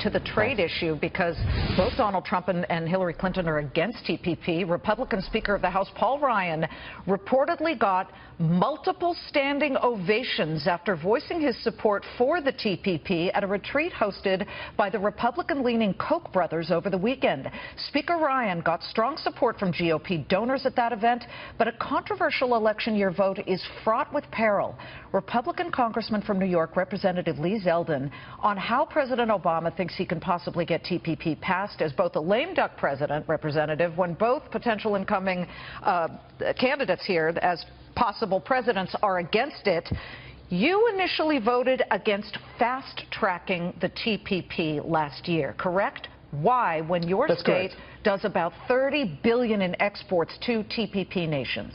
to the trade issue because both Donald Trump and Hillary Clinton are against TPP. Republican Speaker of the House Paul Ryan reportedly got multiple standing ovations after voicing his support for the TPP at a retreat hosted by the Republican-leaning Koch brothers over the weekend. Speaker Ryan got strong support from GOP donors at that event, but a controversial election year vote is fraught with peril. Republican Congressman from New York, Representative Zeldin, on how President Obama thinks he can possibly get TPP passed as both a lame duck president representative when both potential incoming candidates here as possible presidents are against it. You initially voted against fast-tracking the TPP last year, correct? Why, when your That's state correct. does about $30 billion in exports to TPP nations?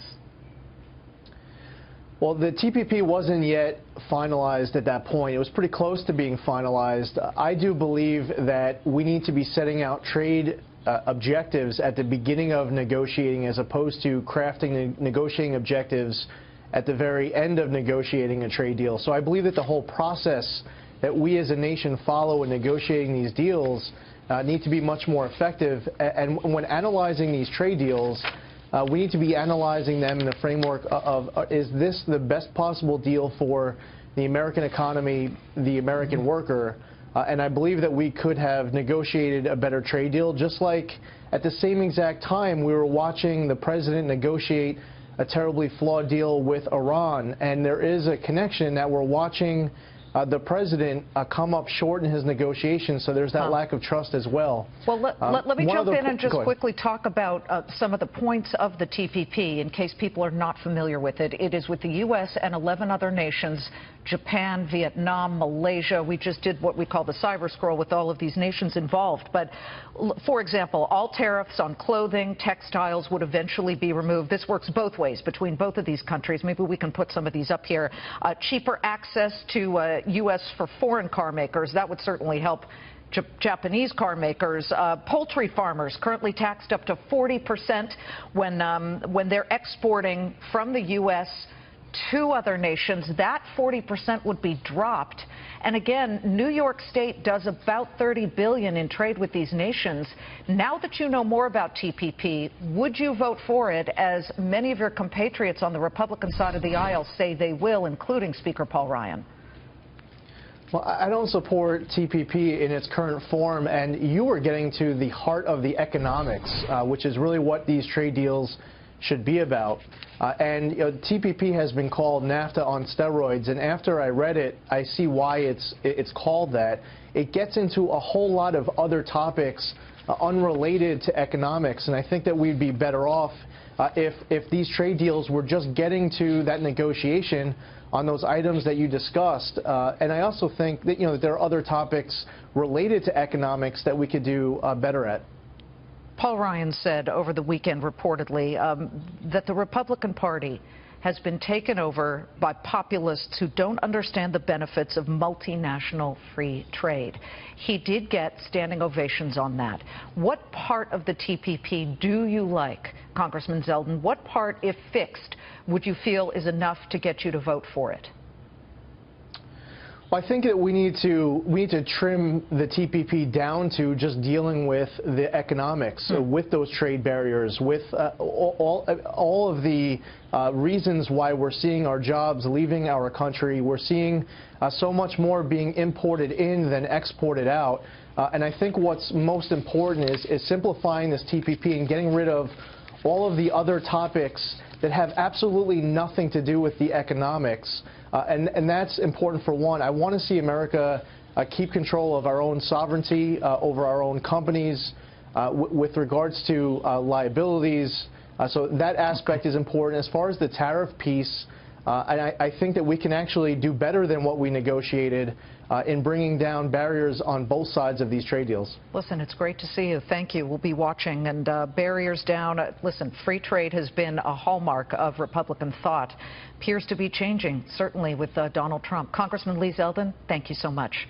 Well, the TPP wasn't yet finalized at that point. It was pretty close to being finalized. I do believe that we need to be setting out trade objectives at the beginning of negotiating as opposed to crafting negotiating objectives at the very end of negotiating a trade deal. So I believe that the whole process that we as a nation follow in negotiating these deals need to be much more effective. And when analyzing these trade deals, we need to be analyzing them in the framework of is this the best possible deal for the American economy, the American worker? And I believe that we could have negotiated a better trade deal, just like at the same exact time we were watching the president negotiate a terribly flawed deal with Iran. And there is a connection that we're watching the president come up short in his negotiations, so there's that lack of trust as well. Well, let me jump in and just quickly talk about some of the points of the TPP in case people are not familiar with it. It is with the U.S. and 11 other nations, Japan, Vietnam, Malaysia. We just did what we call the cyber scroll with all of these nations involved. But, for example, all tariffs on clothing, textiles would eventually be removed. This works both ways between both of these countries. Maybe we can put some of these up here. Cheaper access to U.S. for foreign car makers. That would certainly help Japanese car makers. Poultry farmers currently taxed up to 40% when they're exporting from the U.S. to other nations. That 40% would be dropped. And again, New York State does about $30 billion in trade with these nations. Now that you know more about TPP, would you vote for it, as many of your compatriots on the Republican side of the aisle say they will, including Speaker Paul Ryan? Well, I don't support TPP in its current form, and you were getting to the heart of the economics, which is really what these trade deals should be about. And TPP has been called NAFTA on steroids, and after I read it, I see why it's called that. It gets into a whole lot of other topics unrelated to economics, and I think that we'd be better off if these trade deals were just getting to that negotiation on those items that you discussed. And I also think that, that there are other topics related to economics that we could do better at. Paul Ryan said over the weekend, reportedly, that the Republican Party has been taken over by populists who don't understand the benefits of multinational free trade. He did get standing ovations on that. What part of the TPP do you like, Congressman Zeldin? What part, if fixed, would you feel is enough to get you to vote for it? Well, I think that we need to trim the TPP down to just dealing with the economics, with those trade barriers, with all of the reasons why we're seeing our jobs leaving our country. We're seeing so much more being imported in than exported out. And I think what's most important is simplifying this TPP and getting rid of all of the other topics that have absolutely nothing to do with the economics. And that's important for one. I want to see America keep control of our own sovereignty over our own companies with regards to liabilities. So that aspect is important. As far as the tariff piece, I think that we can actually do better than what we negotiated in bringing down barriers on both sides of these trade deals. Listen, it's great to see you. Thank you. We'll be watching. And barriers down. Listen, free trade has been a hallmark of Republican thought. Appears to be changing, certainly with Donald Trump. Congressman Zeldin, thank you so much.